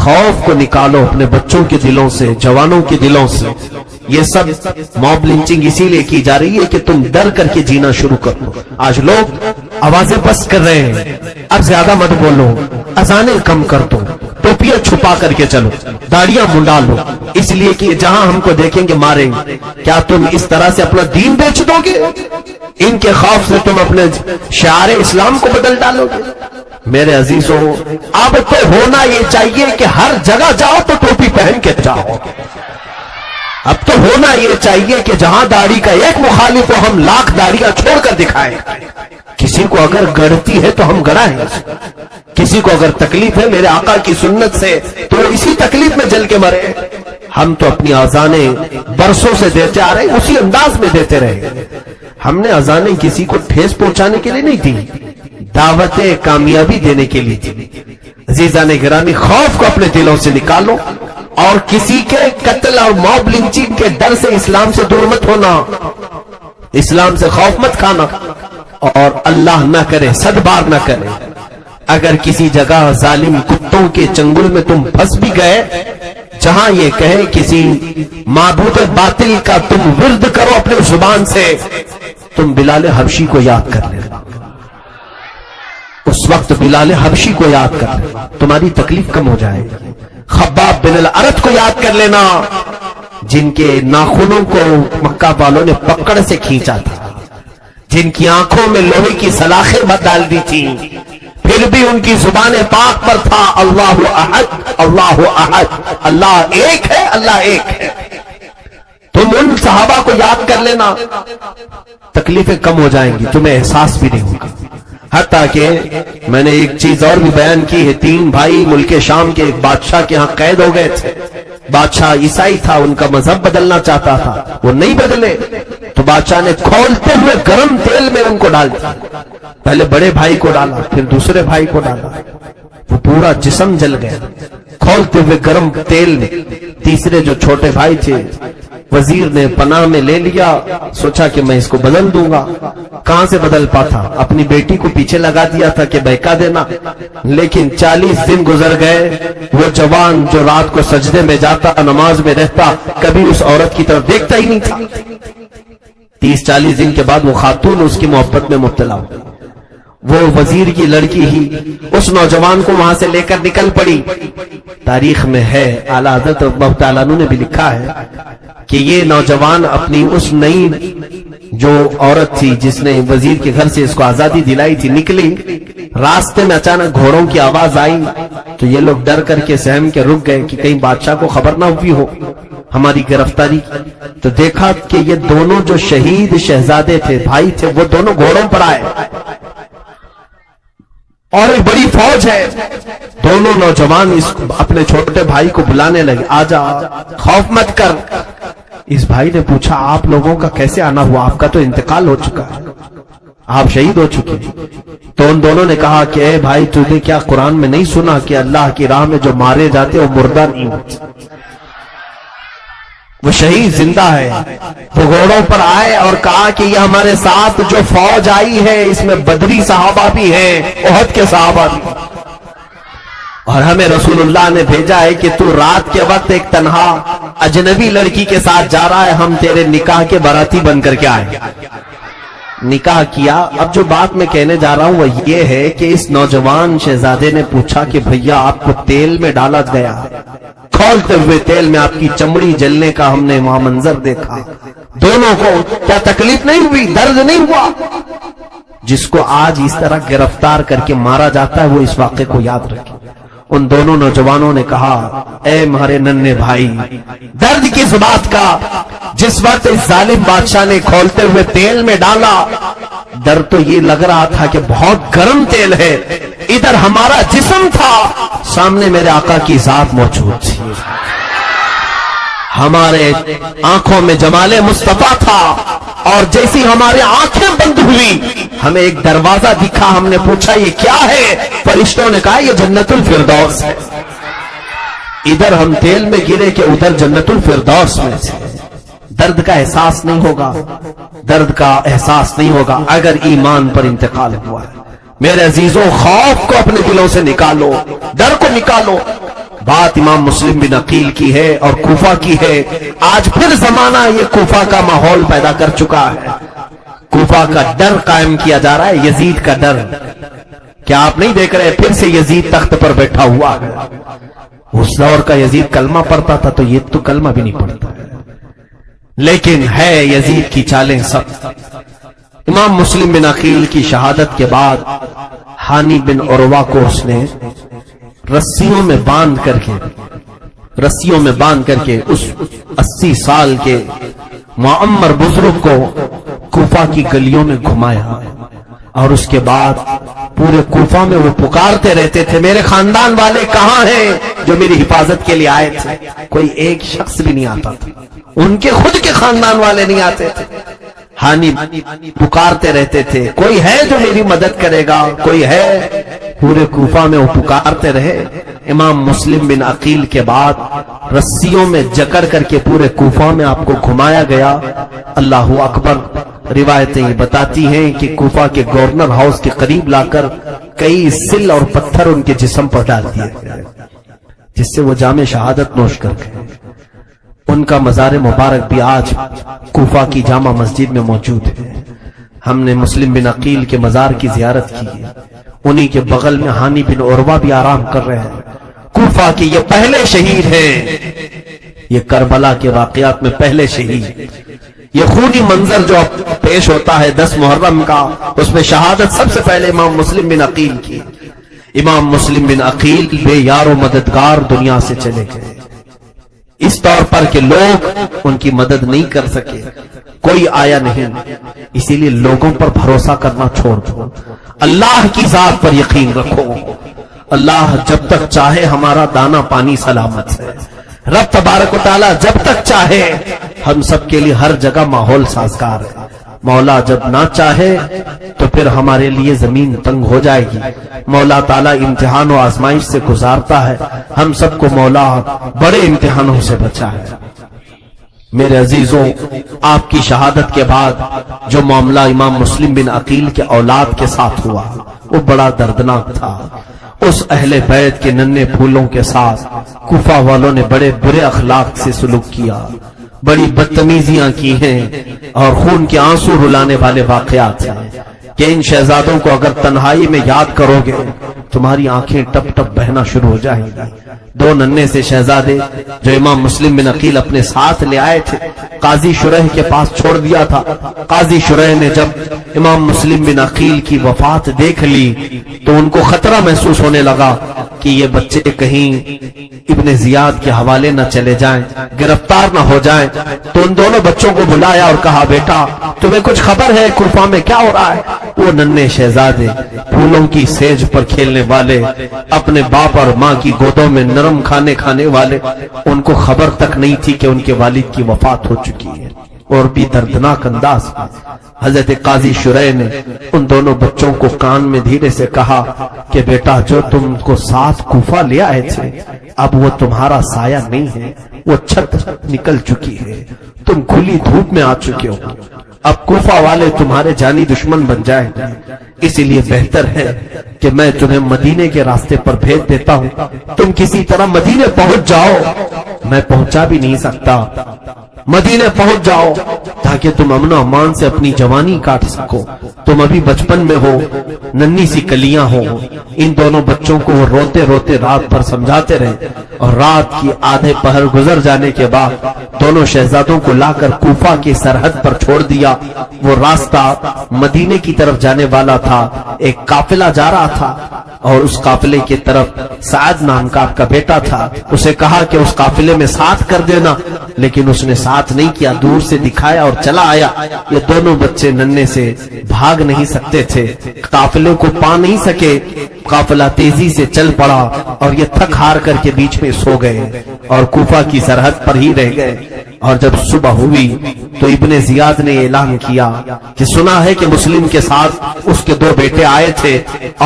خوف کو نکالو اپنے بچوں کے دلوں سے، جوانوں کے دلوں سے۔ یہ سب موب لنچنگ اسی لیے کی جا رہی ہے کہ تم ڈر کر کے جینا شروع کرو۔ آج لوگ آوازیں بس کر رہے ہیں، اب زیادہ مت بولو، اذانیں کم کر دو، ٹوپیاں چھپا کر کے چلو، داڑیاں منڈا لو، اس لیے کہ جہاں ہم کو دیکھیں گے ماریں گے۔ کیا تم اس طرح سے اپنا دین بیچ دو گے؟ ان کے خوف سے تم اپنے شعار اسلام کو بدل ڈالو گے؟ میرے عزیزوں، اب تو ہونا یہ چاہیے کہ ہر جگہ جاؤ تو ٹوپی پہن کے جاؤ۔ اب تو ہونا یہ چاہیے کہ جہاں داڑھی کا ایک مخالف ہو ہم لاکھ داڑیاں چھوڑ کر دکھائیں۔ کسی کو اگر گڑتی ہے تو ہم گڑائیں، کسی کو اگر تکلیف ہے میرے آقا کی سنت سے تو اسی تکلیف میں جل کے مرے۔ ہم تو اپنی اذانیں برسوں سے دیتے آ رہے ہیں، اسی انداز میں دیتے رہے۔ ہم نے اذانیں کسی کو ٹھیس پہنچانے کے لیے نہیں دی، دعوت کامیابی دینے کے لیے تھی۔ عزیزان گرامی، خوف کو اپنے دلوں سے نکالو اور کسی کے قتل اور موب لنچنگ کے ڈر سے اسلام سے دور مت ہونا، اسلام سے خوف مت کھانا، اور اللہ نہ کرے، صد بار نہ کرے، اگر کسی جگہ ظالم کتوں کے چنگل میں تم پھنس بھی گئے، جہاں یہ کہے کسی معبود باطل کا تم ورد کرو اپنے زبان سے، تم بلال حبشی کو یاد کر لینا، اس وقت بلال حبشی کو یاد کر لینا، تمہاری تکلیف کم ہو جائے گی۔ خباب بن الارت کو یاد کر لینا، جن کے ناخنوں کو مکہ والوں نے پکڑ سے کھینچا تھا، جن کی آنکھوں میں لوہے کی سلاخیں بت ڈال دی تھی، پھر بھی ان کی زبان پاک پر تھا اللہ احد، اللہ احد، اللہ ایک ہے، اللہ ایک ہے۔ تم ان صحابہ کو یاد کر لینا، تکلیفیں کم ہو جائیں گی، تمہیں احساس بھی نہیں ہوگا۔ حتیٰ کہ میں نے ایک چیز اور بھی بیان کی ہے، 3 بھائی ملک شام کے ایک بادشاہ کے ہاں قید ہو گئے تھے۔ بادشاہ عیسائی تھا، ان کا مذہب بدلنا چاہتا تھا، وہ نہیں بدلے، تو بادشاہ نے کھولتے ہوئے گرم تیل میں ان کو ڈال دیا۔ پہلے بڑے بھائی کو ڈالا، پھر دوسرے بھائی کو ڈالا، وہ پورا جسم جل گیا کھولتے ہوئے گرم تیل میں۔ تیسرے جو چھوٹے بھائی تھے، وزیر نے پناہ میں لے لیا، سوچا کہ میں اس کو بدل دوں گا۔ کہاں سے بدل پاتا؟ اپنی بیٹی کو پیچھے لگا دیا تھا کہ بہکا دینا، لیکن 40 دن گزر گئے، وہ جوان جو رات کو سجدے میں جاتا، نماز میں رہتا، کبھی اس عورت کی طرف دیکھتا ہی نہیں تھا۔ 30-40 دن کے بعد وہ خاتون اس کی محبت میں مبتلا ہو، وہ وزیر کی لڑکی ہی اس نوجوان کو وہاں سے لے کر نکل پڑی۔ تاریخ میں ہے، اعلیٰ حضرت اللہ تعالیٰ عنہ نے بھی لکھا ہے کہ یہ نوجوان اپنی اس نئی جو عورت تھی جس نے وزیر کے گھر سے اس کو آزادی دلائی تھی، نکلی، راستے میں اچانک گھوڑوں کی آواز آئی تو یہ لوگ ڈر کر کے سہم کے رک گئے کہ کہیں بادشاہ کو خبر نہ ہوئی ہو ہماری گرفتاری کی۔ تو دیکھا کہ یہ دونوں جو شہید شہزادے تھے، بھائی تھے، وہ دونوں گھوڑوں پر آئے اور ایک بڑی فوج ہے۔ دونوں نوجوان اپنے چھوٹے بھائی کو بلانے لگے، آجا، خوف مت کر۔ اس بھائی نے پوچھا آپ لوگوں کا کیسے آنا ہوا؟ آپ کا تو انتقال ہو چکا ہے، آپ شہید ہو چکے۔ تو ان دونوں نے کہا کہ اے بھائی، تجھے کیا قرآن میں نہیں سنا کہ اللہ کی راہ میں جو مارے جاتے وہ مردہ نہیں ہوتے، وہ شہید زندہ ہے۔ وہ گھوڑوں پر آئے اور کہا کہ یہ ہمارے ساتھ جو فوج آئی ہے اس میں بدری صحابہ بھی ہیں، احد کے صحابہ بھی، اور ہمیں رسول اللہ نے بھیجا ہے کہ تو رات کے وقت ایک تنہا اجنبی لڑکی کے ساتھ جا رہا ہے، ہم تیرے نکاح کے باراتی بن کر کے آئے۔ نکاح کیا۔ اب جو بات میں کہنے جا رہا ہوں وہ یہ ہے کہ اس نوجوان شہزادے نے پوچھا کہ بھیا آپ کو تیل میں ڈالا گیا، کھولتے ہوئے تیل میں آپ کی چمڑی جلنے کا ہم نے وہاں منظر دیکھا، دونوں کو کیا تکلیف نہیں ہوئی، درد نہیں ہوا؟ جس کو آج اس طرح گرفتار کر کے مارا جاتا ہے وہ اس واقعے کو یاد رکھے۔ ان دونوں نوجوانوں نے کہا اے ہمارے ننھے بھائی، درد کس بات کا؟ جس وقت اس ظالم بادشاہ نے کھولتے ہوئے تیل میں ڈالا، ڈر تو یہ لگ رہا تھا کہ بہت گرم تیل ہے، ادھر ہمارا جسم تھا، سامنے میرے آقا کی ذات موجود تھی، ہمارے آنکھوں میں جمال مصطفیٰ تھا، اور جیسی ہماری آنکھیں بند ہوئی ہمیں ایک دروازہ دکھا، ہم نے پوچھا یہ کیا ہے؟ فرشتوں نے کہا یہ جنت الفردوس ہے۔ ادھر ہم تیل میں گرے کہ ادھر جنت الفردوس میں سے۔ درد کا احساس نہیں ہوگا، درد کا احساس نہیں ہوگا اگر ایمان پر انتقال ہوا ہے۔ میرے عزیزوں، خوف کو اپنے دلوں سے نکالو، ڈر کو نکالو۔ بات امام مسلم بن عقیل کی ہے اور کوفہ کی ہے. آج پھر زمانہ یہ کوفہ کا ماحول پیدا کر چکا ہے. کوفہ کا ڈر قائم کیا جا رہا ہے، یزید کا ڈر. کیا آپ نہیں دیکھ رہے پھر سے یزید تخت پر بیٹھا ہوا ہے؟ اس دور کا یزید کلمہ پڑھتا تھا تو یہ تو کلمہ بھی نہیں پڑھتا ہے، لیکن ہے یزید کی چالیں سب. امام مسلم بن عقیل کی شہادت کے بعد ہانی بن عروہ کو اس نے رسیوں میں باندھ کر کے اس 80 سال کے معمر بزرگ کو کوفہ کی گلیوں میں گھمایا، اور اس کے بعد پورے کوفہ میں وہ پکارتے رہتے تھے میرے خاندان والے کہاں ہیں جو میری حفاظت کے لیے آئے تھے. کوئی ایک شخص بھی نہیں آتا تھا، ان کے خود کے خاندان والے نہیں آتے تھے. ہانی پکارتے رہتے تھے کوئی ہے جو میری مدد کرے گا، کوئی ہے. پورے کوفہ میں وہ پکارتے رہے. امام مسلم بن عقیل کے بعد رسیوں میں جکڑ کر کے پورے کوفہ میں آپ کو گھمایا گیا. اللہ اکبر. روایتیں یہ بتاتی ہیں کہ کوفہ کے گورنر ہاؤس کے قریب لا کر کئی سل اور پتھر ان کے جسم پر ڈال دیے گئے جس سے وہ جام شہادت نوش کر گئے. ان کا مزار مبارک بھی آج کوفہ کی جامع مسجد میں موجود ہے. ہم نے مسلم بن عقیل کے مزار کی زیارت کی ہے. انہی کے بغل میں ہانی بن عروہ بھی آرام کر رہے ہیں. کوفہ کی یہ پہلے شہید ہیں، یہ کربلا کے واقعات میں پہلے شہید. یہ خونی منظر جو پیش ہوتا ہے 10 محرم کا، اس میں شہادت سب سے پہلے امام مسلم بن عقیل کی. امام مسلم بن عقیل بے یار و مددگار دنیا سے چلے گئے، اس طور پر کہ لوگ ان کی مدد نہیں کر سکے، کوئی آیا نہیں. اسی لیے لوگوں پر بھروسہ کرنا چھوڑ دو، اللہ کی ذات پر یقین رکھو. اللہ جب تک چاہے ہمارا دانا پانی سلامت ہے. رب تبارک و تعالی جب تک چاہے ہم سب کے لیے ہر جگہ ماحول سازگار ہے. مولا جب نہ چاہے تو پھر ہمارے لیے زمین تنگ ہو جائے گی. مولا تعالیٰ امتحان و آزمائش سے گزارتا ہے. ہم سب کو مولا بڑے امتحانوں سے بچائے. میرے عزیزوں، آپ کی شہادت کے بعد جو معاملہ امام مسلم بن عقیل کے اولاد کے ساتھ ہوا وہ بڑا دردناک تھا. اس اہل بیت کے ننھے پھولوں کے ساتھ کوفہ والوں نے بڑے برے اخلاق سے سلوک کیا، بڑی بدتمیزیاں کی ہیں اور خون کے آنسو رلانے والے واقعات ہیں کہ ان شہزادوں کو اگر تنہائی میں یاد کرو گے تمہاری آنکھیں ٹپ ٹپ بہنا شروع ہو جائیں گی. 2 ننھے سے شہزادے جو امام مسلم بن عقیل اپنے ساتھ لے آئے تھے، قاضی شریح کے پاس چھوڑ دیا تھا. قاضی شریح نے جب امام مسلم بن عقیل کی وفات دیکھ لی تو ان کو خطرہ محسوس ہونے لگا کہ یہ بچے کہیں ابن زیاد کے حوالے نہ چلے جائیں، گرفتار نہ ہو جائیں. تو ان دونوں بچوں کو بلایا اور کہا بیٹا تمہیں کچھ خبر ہے کوفہ میں کیا ہو رہا ہے؟ وہ ننھے شہزادے پھولوں کی سیج پر کھیلنے والے، اپنے باپ اور ماں کی گودوں میں نرم کھانے والے، ان کو خبر تک نہیں تھی کہ ان کے والد کی وفات ہو چکی ہے. اور بھی دردناک انداز میں حضرت قاضی شریح نے ان دونوں بچوں کو کان میں دھیرے سے کہا کہ بیٹا جو تم کو ساتھ کوفہ لے آئے تھے اب وہ تمہارا سایہ نہیں ہے، وہ چھت نکل چکی ہے، تم کھلی دھوپ میں آ چکے ہو. اب کوفہ والے تمہارے جانی دشمن بن جائیں گے، اسی لیے بہتر ہے کہ میں تمہیں مدینے کے راستے پر بھیج دیتا ہوں. تم کسی طرح مدینے پہنچ جاؤ. میں پہنچا بھی نہیں سکتا. مدینے پہنچ جاؤ تاکہ تم امن و امان سے اپنی جوانی کاٹ سکو. تم ابھی بچپن میں ہو، ننھی سی کلیاں ہو. ان دونوں بچوں کو وہ روتے روتے رات بھر سمجھاتے رہے اور رات کی آدھے پہر گزر جانے کے بعد دونوں شہزادوں کو لا کر کوفہ کی سرحد پر چھوڑ دیا. وہ راستہ مدینے کی طرف جانے والا تھا. ایک قافلہ جا رہا تھا اور اس قافلے کی طرف سعد نام کا آپ کا بیٹا تھا. اسے کہا کہ اس قافلے میں ساتھ کر دینا، لیکن اس نے ساتھ نہیں کیا، دور سے دکھایا اور چلا آیا. یہ دونوں بچے ننھے سے بھاگ نہیں سکتے تھے، قافلے کو پا نہیں سکے. قافلہ تیزی سے چل پڑا اور یہ تھک ہار کر کے بیچ میں سو گئے اور کوفہ کی سرحد پر ہی رہ گئے. اور جب صبح ہوئی تو ابن زیاد نے اعلان کیا کہ سنا ہے کہ مسلم کے ساتھ اس کے 2 بیٹے آئے تھے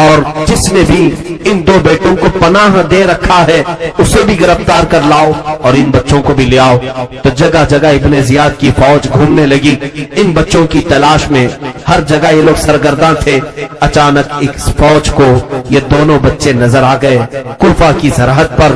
اور جس نے بھی ان 2 بیٹوں کو پناہ دے رکھا ہے اسے بھی گرفتار کر لاؤ اور ان بچوں کو بھی لے آؤ. تو جگہ جگہ ابن زیاد کی فوج گھومنے لگی ان بچوں کی تلاش میں. ہر جگہ یہ لوگ سرگرداں تھے. اچانک ایک فوج کو یہ دونوں بچے نظر آ گئے کوفہ کی سرحد پر.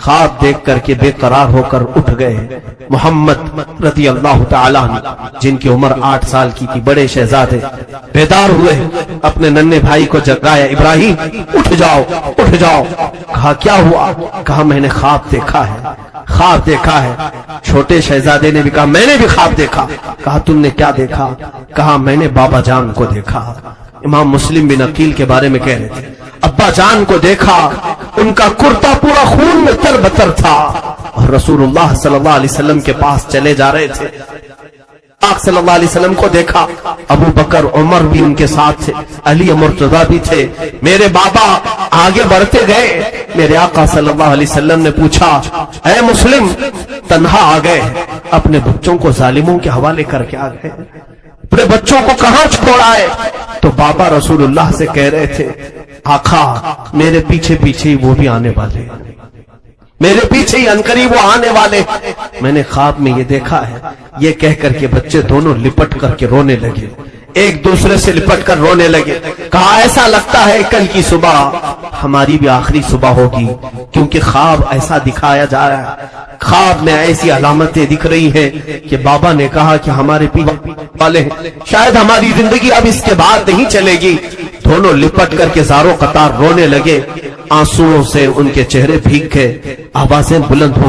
خواب دیکھ کر کے بے قرار ہو کر اٹھ گئے محمد رضی اللہ تعالیٰ عنہ، جن کی عمر 8 سال کی تھی، بڑے شہزادے بیدار ہوئے، اپنے ننھے بھائی کو جگایا، ابراہیم اٹھ جاؤ اٹھ جاؤ۔ کہا کیا ہوا؟ کہا میں نے خواب دیکھا ہے، خواب دیکھا ہے۔ چھوٹے شہزادے نے بھی کہا میں نے بھی خواب دیکھا۔ کہا تم نے کیا دیکھا؟ کہا میں نے بابا جان کو دیکھا۔ امام مسلم بن عقیل کے بارے میں کہہ رہے تھے، ابا جان کو دیکھا، ان کا کرتا پورا خون میں تر بتر تھا، اور رسول اللہ صلی اللہ علیہ وسلم کے پاس چلے جا رہے تھے۔ آقا صلی اللہ علیہ وسلم کو دیکھا، ابو بکر عمر بھی ان کے ساتھ تھے، علی مرتضیٰ بھی تھے۔ میرے بابا آگے بڑھتے گئے، میرے آقا صلی اللہ علیہ وسلم نے پوچھا اے مسلم تنہا آ گئے، اپنے بچوں کو ظالموں کے حوالے کر کے آ گئے، اپنے بچوں کو کہاں چھوڑا ہے؟ تو بابا رسول اللہ سے کہہ رہے تھے آقا میرے پیچھے پیچھے وہ بھی آنے والے، میرے پیچھے ہی عنقریب وہ آنے والے، میں نے خواب میں یہ دیکھا ہے۔ یہ کہہ کر کے بچے دونوں لپٹ کر کے رونے لگے، ایک دوسرے سے لپٹ کر رونے لگے۔ کہا ایسا لگتا ہے کل کی صبح ہماری بھی آخری صبح ہوگی، کیونکہ خواب ایسا دکھایا جا رہا ہے، خواب میں ایسی علامتیں دکھ رہی ہیں کہ بابا نے کہا کہ ہمارے پیچھے والے ہیں، شاید ہماری زندگی اب اس کے بعد نہیں چلے گی۔ دونوں لپٹ کر کے زاروں قطار رونے لگے، آنسوؤں سے ان کے چہرے بھیگ گئے، آوازیں بلند ہو